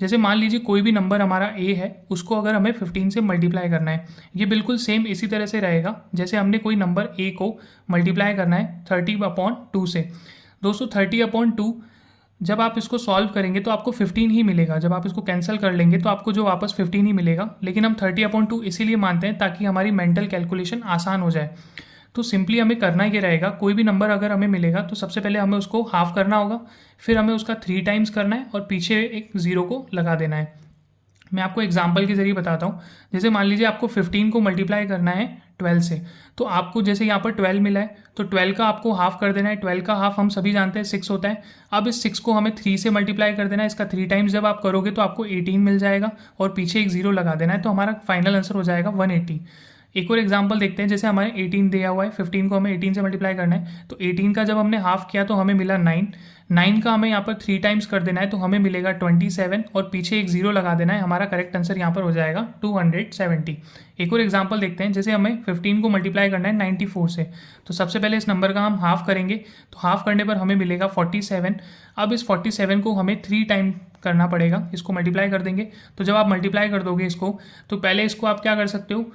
जैसे मान लीजिए कोई भी नंबर हमारा ए है, उसको अगर हमें 15 से मल्टीप्लाई करना है, ये बिल्कुल सेम इसी तरह से रहेगा जैसे हमने कोई नंबर ए को मल्टीप्लाई करना है 30/2 से। दोस्तों 30/2 जब आप इसको सॉल्व करेंगे तो आपको 15 ही मिलेगा, जब आप इसको कैंसिल कर लेंगे तो आपको जो वापस 15 ही मिलेगा। लेकिन हम 30/2 इसीलिए मानते हैं ताकि हमारी मेंटल कैलकुलेशन आसान हो जाए। तो सिंपली हमें करना ये रहेगा, कोई भी नंबर अगर हमें मिलेगा तो सबसे पहले हमें उसको हाफ करना होगा, फिर हमें उसका 3 टाइम्स करना है और पीछे एक ज़ीरो को लगा देना है। मैं आपको एग्जाम्पल के जरिए बताता हूँ। जैसे मान लीजिए आपको 15 को मल्टीप्लाई करना है 12 से, तो आपको जैसे यहाँ पर 12 मिला है तो 12 का आपको हाफ कर देना है। 12 का हाफ हम सभी जानते हैं 6 होता है। अब इस 6 को हमें 3 से मल्टीप्लाई कर देना है, इसका 3 टाइम्स जब आप करोगे तो आपको 18 मिल जाएगा और पीछे एक ज़ीरो लगा देना है, तो हमारा फाइनल आंसर हो जाएगा 180। एक और एग्जाम्पल देखते हैं। जैसे हमारे 18 दिया हुआ है, 15 को हमें 18 से मल्टीप्लाई करना है, तो 18 का जब हमने हाफ किया तो हमें मिला 9। 9 का हमें यहाँ पर 3 टाइम्स कर देना है तो हमें मिलेगा 27 और पीछे एक जीरो लगा देना है। हमारा करेक्ट आंसर यहाँ पर हो जाएगा 270। एक और एग्जाम्पल देखते हैं। जैसे हमें 15 को मल्टीप्लाई करना है 94 से, तो सबसे पहले इस नंबर का हम हाफ करेंगे, तो हाफ करने पर हमें मिलेगा 47। अब इस 47 को हमें 3 टाइम करना पड़ेगा, इसको मल्टीप्लाई कर देंगे। तो जब आप मल्टीप्लाई कर दोगे इसको, तो पहले इसको आप क्या कर सकते हो,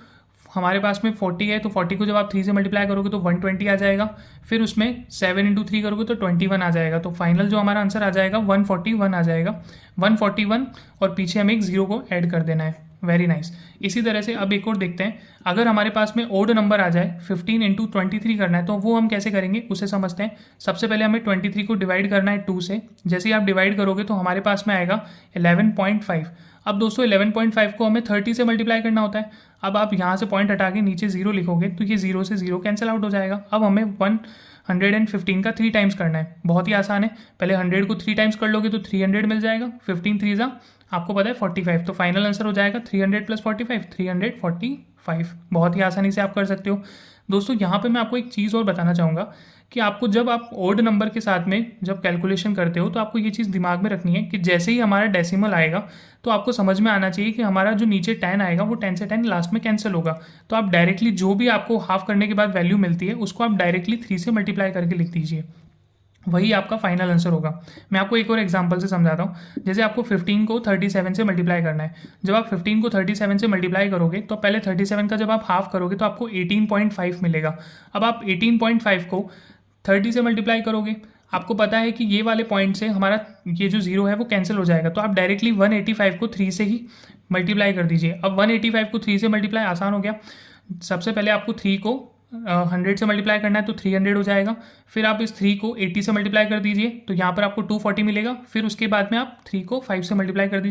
हमारे पास में 40 है तो 40 को जब आप 3 से मल्टीप्लाई करोगे तो 120 आ जाएगा, फिर उसमें 7 × 3 करोगे तो 21 आ जाएगा। तो फाइनल जो हमारा आंसर आ जाएगा 141 आ जाएगा, 141 और पीछे हमें एक जीरो को ऐड कर देना है। Very nice. इसी तरह से अब एक और देखते हैं। अगर हमारे पास में ओड नंबर आ जाए, 15 × 23 करना है, तो वो हम कैसे करेंगे उसे समझते हैं। सबसे पहले हमें 23 को डिवाइड करना है 2 से। जैसे ही आप डिवाइड करोगे तो हमारे पास में आएगा 11.5। अब दोस्तों 11.5 को हमें 30 से मल्टीप्लाई करना होता है। अब आप यहाँ से पॉइंट हटा के नीचे जीरो लिखोगे तो ये जीरो से जीरो कैंसिल आउट हो जाएगा। अब हमें 115 का 3 टाइम्स करना है। बहुत ही आसान है, पहले 100 को 3 टाइम्स कर लोगे तो 300 मिल जाएगा। 15 3 आपको पता है 45, तो फाइनल आंसर हो जाएगा 300 + 45, 345। बहुत ही आसानी से आप कर सकते हो। दोस्तों यहाँ पे मैं आपको एक चीज़ और बताना चाहूँगा कि आपको जब आप ओड नंबर के साथ में जब कैलकुलेशन करते हो तो आपको ये चीज़ दिमाग में रखनी है कि जैसे ही हमारा डेसिमल आएगा तो आपको समझ में आना चाहिए कि हमारा जो नीचे 10 आएगा वो 10 से 10 लास्ट में कैंसिल होगा। तो आप डायरेक्टली जो भी आपको हाफ करने के बाद वैल्यू मिलती है उसको आप डायरेक्टली 3 से मल्टीप्लाई करके लिख दीजिए, वही आपका फाइनल आंसर होगा। मैं आपको एक और एग्जांपल से समझाता हूँ। जैसे आपको 15 को 37 से मल्टीप्लाई करना है। जब आप 15 को 37 से मल्टीप्लाई करोगे तो पहले 37 का जब आप हाफ करोगे तो आपको 18.5 मिलेगा। अब आप 18.5 को 30 से मल्टीप्लाई करोगे, आपको पता है कि ये वाले पॉइंट से हमारा ये जो जीरो है वो कैंसिल हो जाएगा, तो आप डायरेक्टली 185 को 3 से ही मल्टीप्लाई कर दीजिए। अब 185 को 3 से मल्टीप्लाई आसान हो गया। सबसे पहले आपको 3 को 100 से मल्टीप्लाई करना है तो 300 हो जाएगा। फिर आप इस 3 को 80 से मल्टीप्लाई कर दीजिए तो यहाँ पर आपको 240 मिलेगा। फिर उसके बाद में आप 3 को 5 से मल्टीप्लाई कर दीजिए।